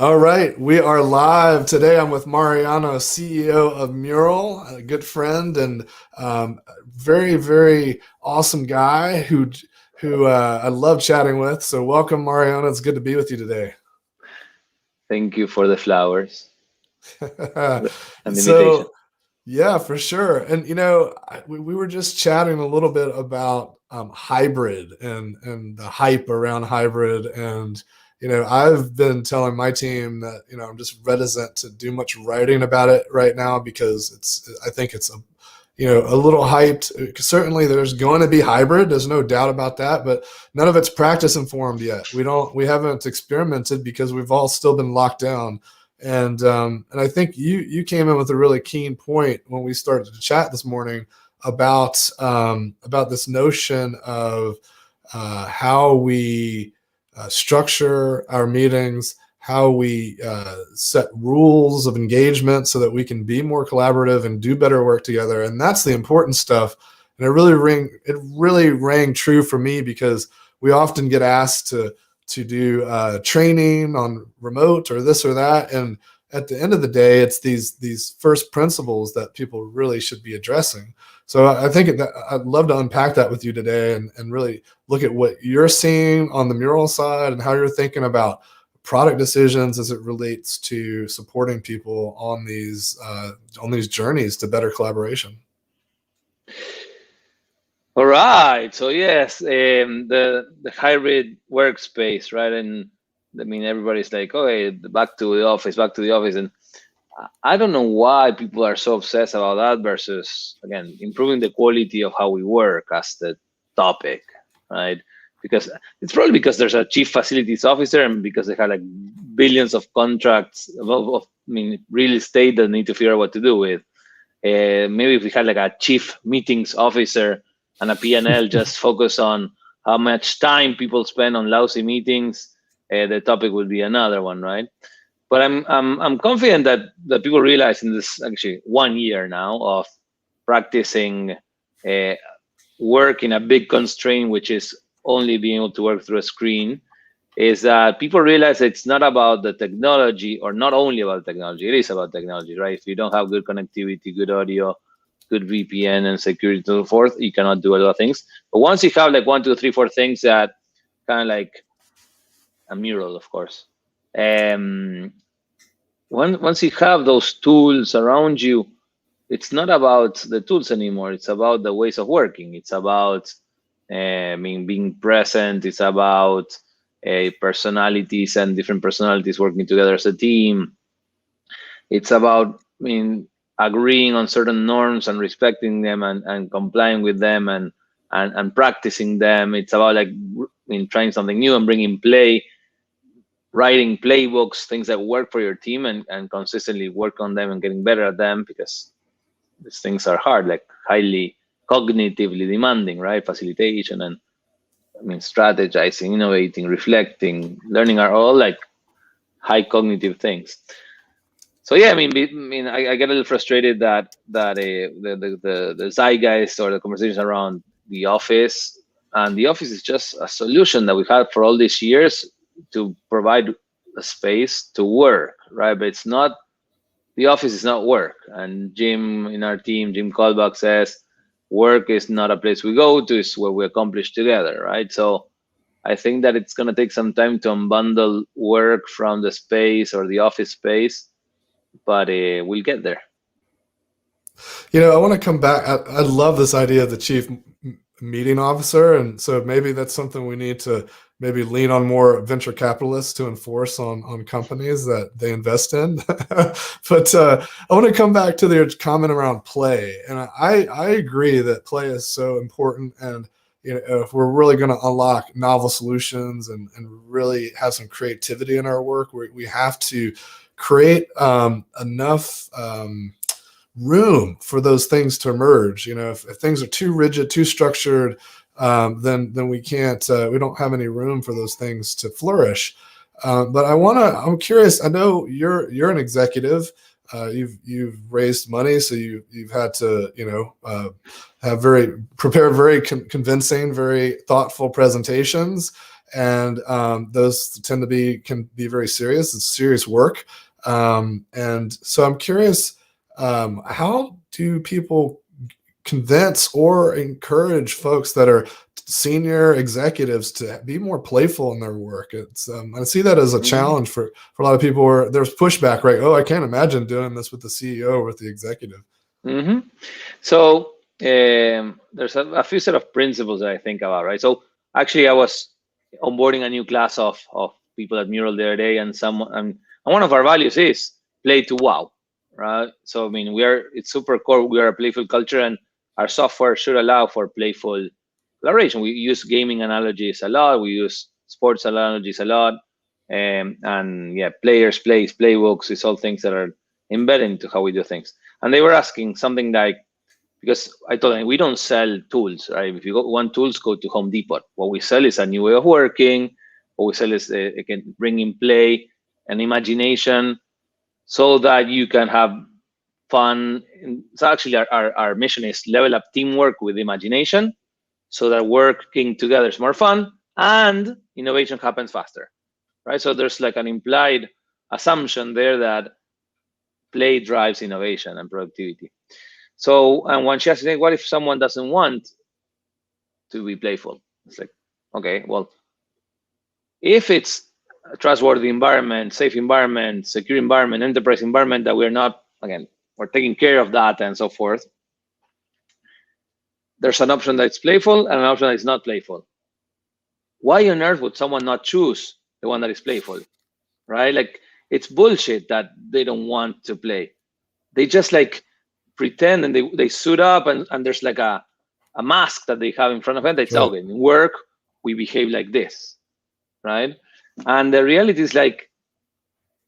All right, we are live today. I'm with Mariano, CEO of Mural, a good friend and very, very awesome guy who I love chatting with. So, welcome, Mariano. It's good to be with you today. Thank you for the flowers and the invitation. So, yeah, for sure. And we were just chatting a little bit about hybrid and the hype around hybrid. And I've been telling my team that I'm just reticent to do much writing about it right now because I think it's a little hyped. Certainly, there's going to be hybrid. There's no doubt about that. But none of it's practice informed yet. We haven't experimented because we've all still been locked down. And I think you came in with a really keen point when we started to chat this morning about this notion of how we structure our meetings, how we set rules of engagement so that we can be more collaborative and do better work together. And that's the important stuff. And it really rang true for me because we often get asked to do training on remote or this or that. And at the end of the day, it's these first principles that people really should be addressing. So I think that I'd love to unpack that with you today and really look at what you're seeing on the mural side and how you're thinking about product decisions as it relates to supporting people on these journeys to better collaboration. All right. So yes, the hybrid workspace, right? And I mean, everybody's like, "Okay, back to the office, back to the office." And I don't know why people are so obsessed about that versus, again, improving the quality of how we work as the topic, right? Because it's probably because there's a chief facilities officer and because they have like billions of contracts I mean, real estate that need to figure out what to do with. Maybe if we had like a chief meetings officer and a P&L just focus on how much time people spend on lousy meetings, the topic would be another one, right? But I'm confident that people realize in this actually 1 year now of practicing uh, work in a big constraint, which is only being able to work through a screen, is that people realize it's not about the technology, or not only about technology. It is about technology, right? If you don't have good connectivity, good audio, good VPN and security and so forth, you cannot do a lot of things. But once you have like one, two, three, four things that kind of like a mural, of course. Um, once you have those tools around you, it's not about the tools anymore. It's about the ways of working. It's about I mean, being present. It's about personalities and different personalities working together as a team. It's about, I mean, agreeing on certain norms and respecting them and complying with them and practicing them. It's about like, I mean, trying something new and bringing play, writing playbooks, things that work for your team, and consistently work on them and getting better at them, because these things are hard, like highly cognitively demanding, right? Facilitation and, I mean, strategizing, innovating, reflecting, learning are all like high cognitive things. So yeah, I get a little frustrated that the zeitgeist or the conversations around the office, and the office is just a solution that we've had for all these years to provide a space to work, right? But it's not, the office is not work. And Jim in our team, Jim Colbach, says work is not a place we go to, it's where we accomplish together, right? So I think that it's going to take some time to unbundle work from the space or the office space, but we'll get there. I want to come back. I love this idea of the chief meeting officer, and so maybe that's something we need to maybe lean on more venture capitalists to enforce on companies that they invest in. But I want to come back to their comment around play, and I agree that play is so important. And if we're really going to unlock novel solutions and really have some creativity in our work, we have to create enough room for those things to emerge. If things are too rigid, too structured, then we can't. We don't have any room for those things to flourish. But I'm curious. I know you're an executive. You've raised money, so you've had to prepare very convincing, very thoughtful presentations. and those can be very serious. It's serious work, and so I'm curious, how do people convince or encourage folks that are senior executives to be more playful in their work? It's I see that as a challenge for a lot of people where there's pushback, right? Oh, I can't imagine doing this with the CEO or with the executive. So there's a few set of principles that I think about, right? So actually, I was onboarding a new class of people at Mural the other day, and one of our values is play to wow, right? So I mean, it's super core. We are a playful culture, and our software should allow for playful collaboration. We use gaming analogies a lot. We use sports analogies a lot, and yeah, players, plays, playbooks. It's all things that are embedded into how we do things. And they were asking something like, because I told them we don't sell tools, right? If you want tools, go to Home Depot. What we sell is a new way of working. What we sell is again bringing play and imagination, so that you can have fun. So actually, our mission is level up teamwork with imagination, so that working together is more fun and innovation happens faster, right? So there's like an implied assumption there that play drives innovation and productivity. So, and when she asked me, what if someone doesn't want to be playful? It's like, okay, well, if it's a trustworthy environment, safe environment, secure environment, enterprise environment, that we're not, again, we're taking care of that and so forth, there's an option that's playful and an option that is not playful. Why on earth would someone not choose the one that is playful, right? Like, it's bullshit that they don't want to play. They just like pretend, and they suit up, and there's like a mask that they have in front of them. They say, okay, in work, we behave like this, right? And the reality is like,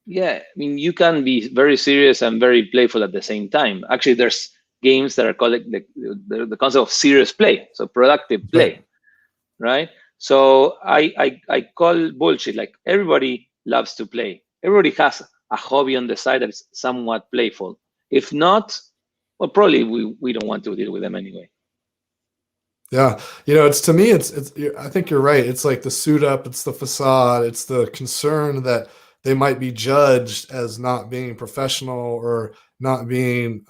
yeah, I mean, you can be very serious and very playful at the same time. Actually, there's games that are called the concept of serious play, so productive play, right? So I call bullshit. Like, everybody loves to play. Everybody has a hobby on the side that is somewhat playful. If not, well, probably we don't want to deal with them anyway. Yeah, it's, to me, it's. I think you're right. It's like the suit up. It's the facade. It's the concern that they might be judged as not being professional or not being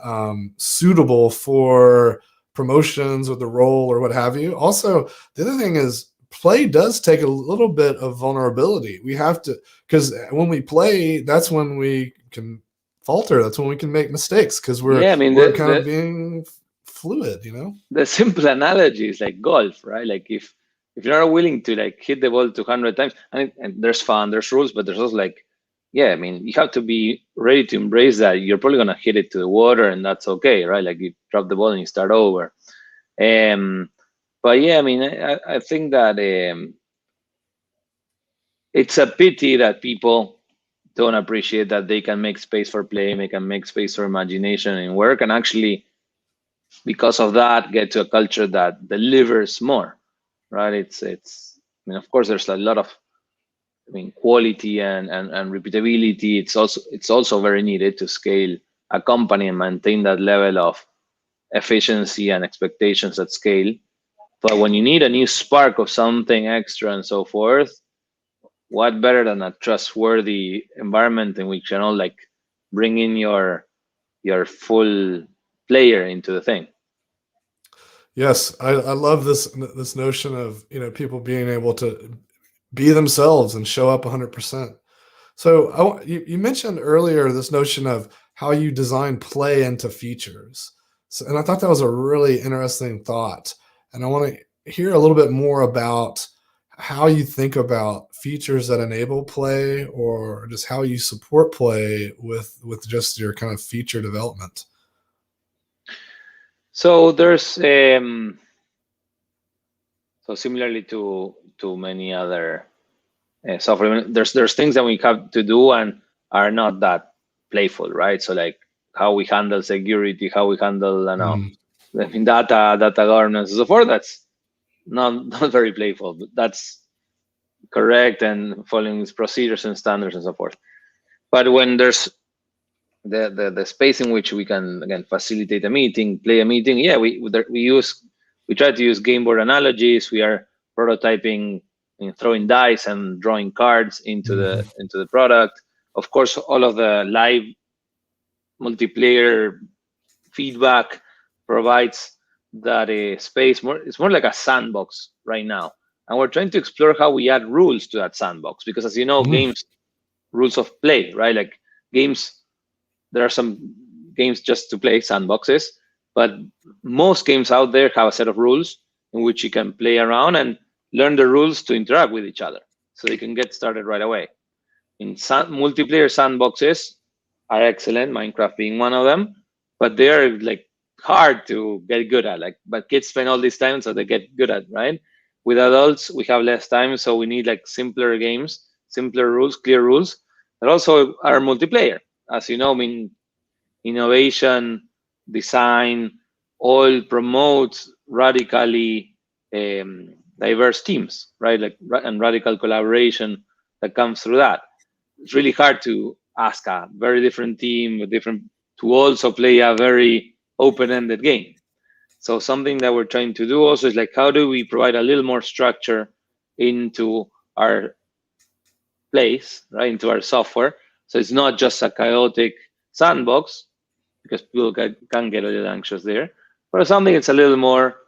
suitable for promotions or the role or what have you. Also, the other thing is, play does take a little bit of vulnerability. We have to, because when we play, that's when we can falter. That's when we can make mistakes, because we're kind of being fluid. The simple analogy is like golf, right? Like, if you're not willing to like hit the ball 200 times, and there's fun, there's rules, but there's also like, yeah, I mean, you have to be ready to embrace that you're probably gonna hit it to the water, and that's okay, right? Like, you drop the ball and you start over. But yeah, I mean, I think that it's a pity that people don't appreciate that they can make space for play, they can make space for imagination in work, and actually, because of that, get to a culture that delivers more, right? It's I mean, of course, there's a lot of, I mean, quality and repeatability. It's also very needed to scale a company and maintain that level of efficiency and expectations at scale. But when you need a new spark of something extra and so forth, what better than a trustworthy environment in which you all like bring in your full player into the thing. Yes, I love this notion of people being able to be themselves and show up 100%. So you mentioned earlier this notion of how you design play into features. So, and I thought that was a really interesting thought. And I want to hear a little bit more about how you think about features that enable play, or just how you support play with just your kind of feature development. So there's so similarly to many other software, there's things that we have to do and are not that playful, right? So like how we handle security, how we handle, I mean, data governance and so forth. That's not very playful, but that's correct and following these procedures and standards and so forth. But when there's the space in which we can again facilitate a meeting, play a meeting, yeah, we try to use game board analogies. We are prototyping throwing dice and drawing cards into the product. Of course, all of the live multiplayer feedback provides that space. It's more like a sandbox right now, and we're trying to explore how we add rules to that sandbox, because, as you know, Mm. games, rules of play, right? Like games, there are some games just to play, sandboxes, but most games out there have a set of rules in which you can play around and learn the rules to interact with each other, so they can get started right away. Multiplayer sandboxes are excellent, Minecraft being one of them, but they are like hard to get good at. Like, but kids spend all this time, so they get good at, right? With adults, we have less time, so we need like simpler games, simpler rules, clear rules that also are multiplayer. As you know, I mean, innovation, design, all promotes radically diverse teams, right? Like, and radical collaboration that comes through that. It's really hard to ask a very different team with different to also play a very open-ended game. So something that we're trying to do also is like, how do we provide a little more structure into our place, right, into our software, so it's not just a chaotic sandbox, because people can get a little anxious there, but something that's a little more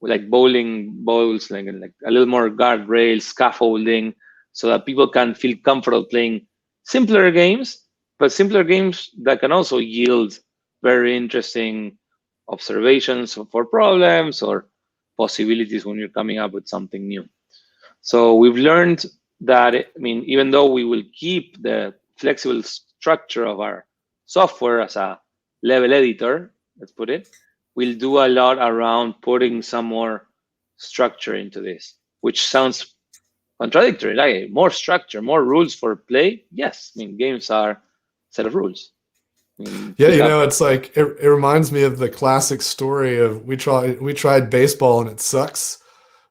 like bowling balls, like a little more guardrails, scaffolding, so that people can feel comfortable playing simpler games, but simpler games that can also yield very interesting observations for problems or possibilities when you're coming up with something new. So we've learned that, I mean, even though we will keep the flexible structure of our software as a level editor, let's put it, we'll do a lot around putting some more structure into this, which sounds contradictory. Like, more structure, more rules for play. Yes, I mean, games are a set of rules. I mean, Yeah, we you have. know, it's like it reminds me of the classic story of we tried baseball and it sucks.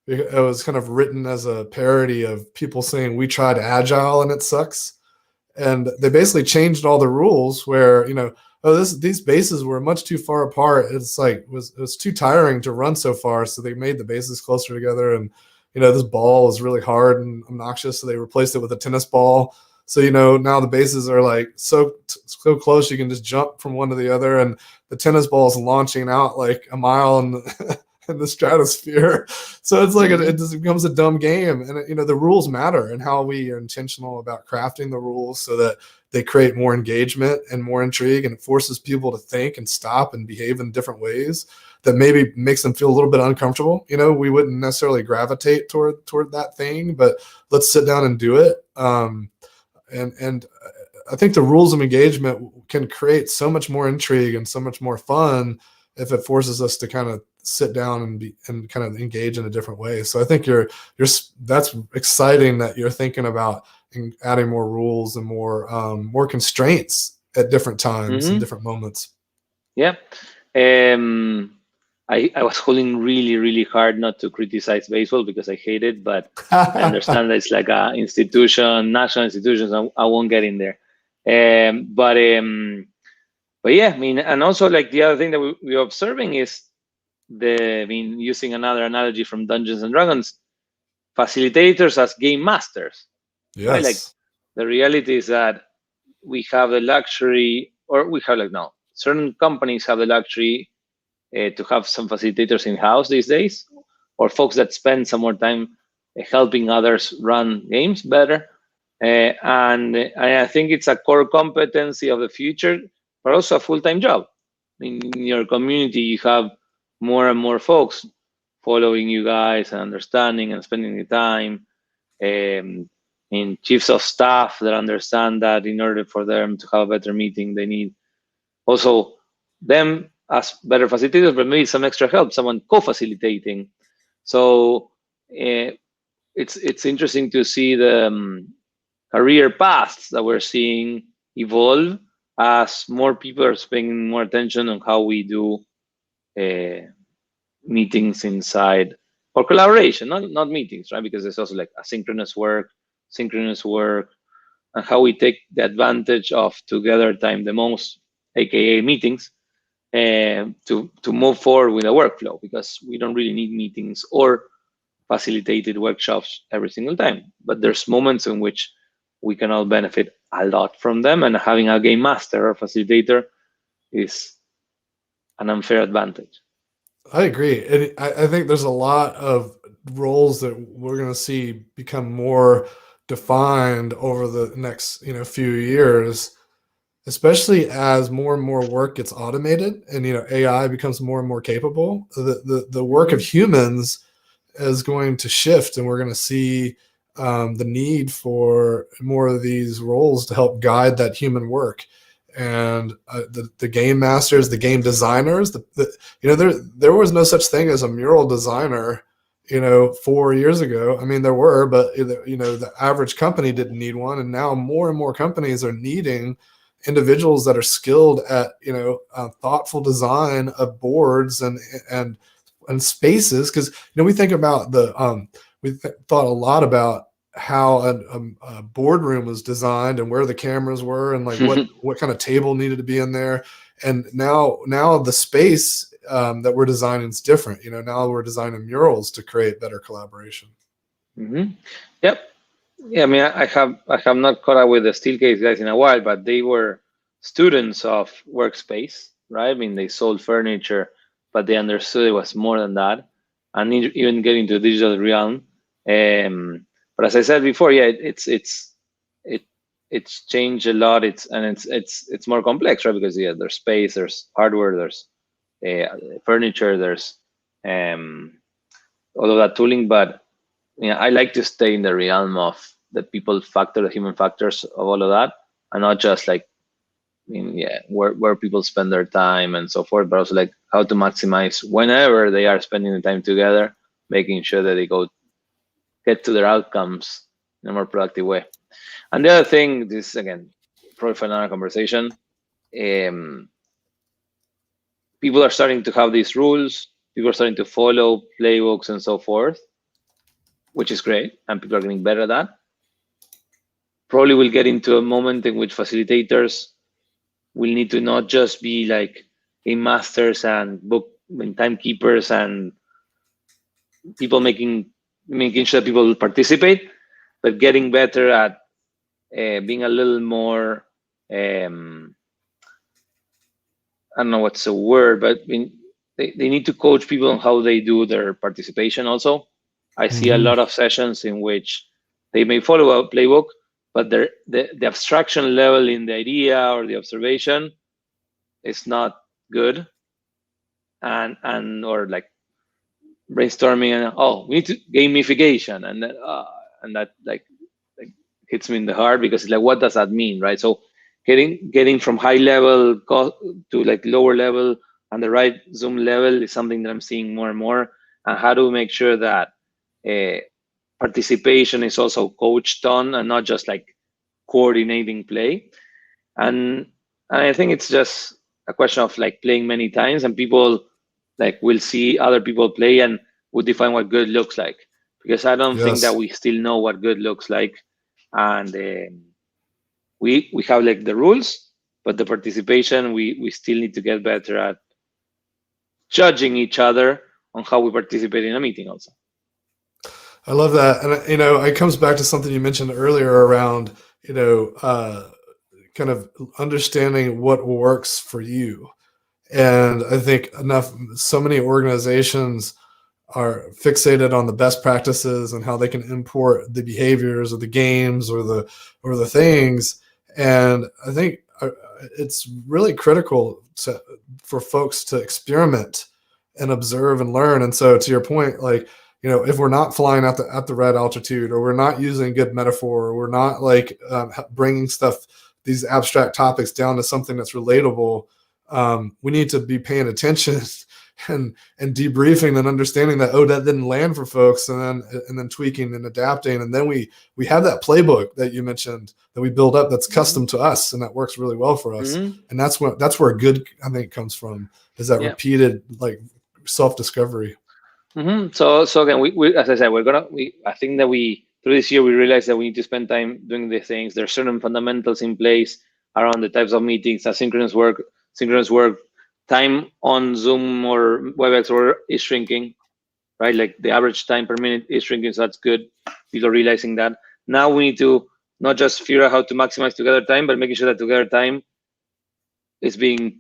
It was kind of written as a parody of people saying we tried agile and it sucks. And they basically changed all the rules where, oh, these bases were much too far apart. It's like it was too tiring to run so far, so they made the bases closer together. And this ball is really hard and obnoxious, so they replaced it with a tennis ball. So now the bases are like so close you can just jump from one to the other, and the tennis ball is launching out like a mile in in the stratosphere. So it's like it just becomes a dumb game. And the rules matter, and how we are intentional about crafting the rules so that they create more engagement and more intrigue, and it forces people to think and stop and behave in different ways that maybe makes them feel a little bit uncomfortable. We wouldn't necessarily gravitate toward that thing, but let's sit down and do it. And I think the rules of engagement can create so much more intrigue and so much more fun if it forces us to kind of sit down and kind of engage in a different way. So I think that's exciting that you're thinking about adding more rules and more constraints at different times and different moments. Yeah. I was holding really, really hard not to criticize baseball because I hate it, but I understand that it's like a institution, national institutions. I won't get in there. But yeah, I mean, and also like the other thing that we're observing is using another analogy from Dungeons and Dragons, facilitators as game masters, right? Like, Yes. the reality is that we have the luxury, or we have, like, now certain companies have the luxury to have some facilitators in house these days, or folks that spend some more time helping others run games better. And I think it's a core competency of the future, but also a full-time job. In your community, you have more and more folks following you guys and understanding and spending the time. In chiefs of staff that understand that in order for them to have a better meeting, they need also them as better facilitators, but maybe some extra help, someone co-facilitating. So it's interesting to see the career paths that we're seeing evolve as more people are paying more attention on how we do meetings inside, or collaboration, not meetings, right? Because there's also like asynchronous work, synchronous work, and how we take the advantage of together time the most, aka meetings, to move forward with a workflow, because we don't really need meetings or facilitated workshops every single time, but there's moments in which we can all benefit a lot from them, and having a game master or facilitator is an unfair advantage. I agree. And I think there's a lot of roles that we're going to see become more defined over the next, few years, especially as more and more work gets automated and, AI becomes more and more capable. The work of Mm-hmm. humans is going to shift, and we're going to see the need for more of these roles to help guide that human work. And the game masters, the game designers, there was no such thing as a mural designer, 4 years ago. I mean, there were, but the average company didn't need one, and now more and more companies are needing individuals that are skilled at thoughtful design of boards and spaces, because we think about thought a lot about how a boardroom was designed and where the cameras were and like what kind of table needed to be in there. And now the space that we're designing is different. Now we're designing murals to create better collaboration. Mm-hmm. Yep. Yeah, I mean, I have not caught up with the Steelcase guys in a while, but they were students of Workspace, right? I mean, they sold furniture, but they understood it was more than that, and even getting to the digital realm. But as I said before, yeah, it it's changed a lot. It's more complex, right? Because yeah, there's space, there's hardware, there's furniture, there's um, all of that tooling, but I like to stay in the realm of the people factor, the human factors of all of that, and not just like, where people spend their time and so forth, but also like how to maximize whenever they are spending the time together, making sure that they get to their outcomes in a more productive way. And the other thing, this again, probably for another conversation, um, people are starting to have these rules, people are starting to follow playbooks and so forth, which is great, and people are getting better at that. Probably we'll get into a moment in which facilitators will need to not just be like game masters and book and timekeepers and people making sure people participate, but getting better at being a little more I don't know what's the word, but they need to coach people on how they do their participation also. I see a Mm-hmm. lot of sessions in which they may follow a playbook, but the abstraction level in the idea or the observation is not good, and or like brainstorming and we need to gamification, and that like hits me in the heart, because it's like, what does that mean, right? So getting from high level to like lower level and the right zoom level is something that I'm seeing more and more. And how do we make sure that uh, participation is also coached on and not just like coordinating play? And I think it's just a question of like playing many times, and people like will see other people play and will define what good looks like, because I don't think that Yes. we still know what good looks like. And we have like the rules, but the participation, we still need to get better at judging each other on how we participate in a meeting also. I love that. And, it comes back to something you mentioned earlier around, kind of understanding what works for you. And I think so many organizations are fixated on the best practices and how they can import the behaviors or the games or the things. And I think it's really critical for folks to experiment and observe and learn. And so, to your point, like, if we're not flying at the right altitude, or we're not using good metaphor, or we're not like bringing these abstract topics down to something that's relatable, we need to be paying attention and debriefing and understanding that, that didn't land for folks, and then tweaking and adapting. And then we have that playbook that you mentioned that we build up that's custom to us, and that works really well for us. Mm-hmm. And that's where good, I think, comes from, is that repeated like self-discovery. Mm-hmm. So again, we as I said, I think that through this year we realized that we need to spend time doing these things. There's certain fundamentals in place around the types of meetings, asynchronous work, synchronous work. Time on Zoom or WebEx is shrinking. right? Like the average time per minute is shrinking, so that's good. People are realizing that. Now we need to not just figure out how to maximize together time, but making sure that together time is being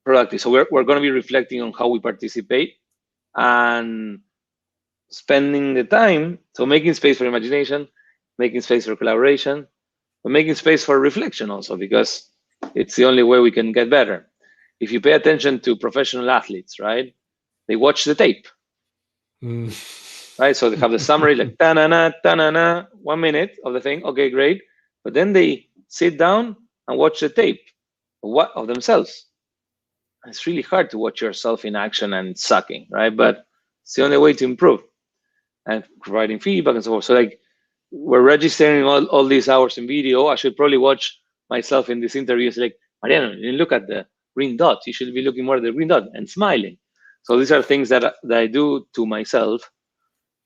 productive. So we're going to be reflecting on how we participate and spending the time. So making space for imagination, making space for collaboration, but making space for reflection also, because it's the only way we can get better. If you pay attention to professional athletes, right? They watch the tape, right? So they have the summary, like ta-na-na, ta-na-na, 1 minute of the thing. Okay, great. But then they sit down and watch the tape of themselves. It's really hard to watch yourself in action and sucking, right? But it's the only way to improve, and providing feedback and so forth. So like we're registering all these hours in video. I should probably watch myself in this interview. It's like, Mariano, you look at the green dot. You should be looking more at the green dot and smiling. So these are things that I do to myself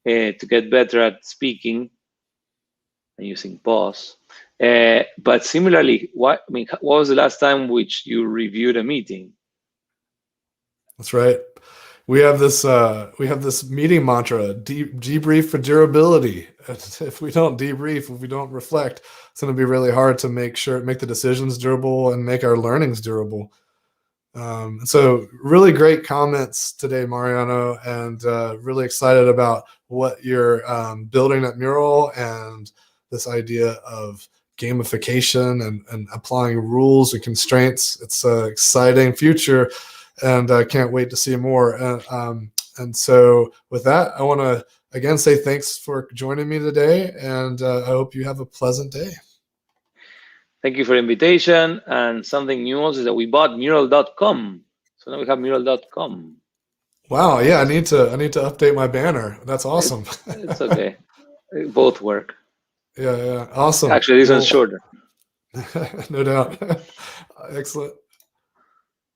to get better at speaking and using pause. But similarly, what was the last time which you reviewed a meeting? That's right. We have this meeting mantra: debrief for durability. If we don't debrief, if we don't reflect, it's going to be really hard to make the decisions durable and make our learnings durable. So really great comments today, Mariano, and really excited about what you're building at Mural and this idea of gamification and applying rules and constraints. It's an exciting future, and I can't wait to see more. And so with that, I want to again say thanks for joining me today, and I hope you have a pleasant day. Thank you for the invitation. And something new also is that we bought mural.com. So now we have mural.com. Wow, yeah, I need to update my banner. That's awesome. It's okay. Both work. Yeah, awesome. Actually, this one's shorter. No doubt. Excellent.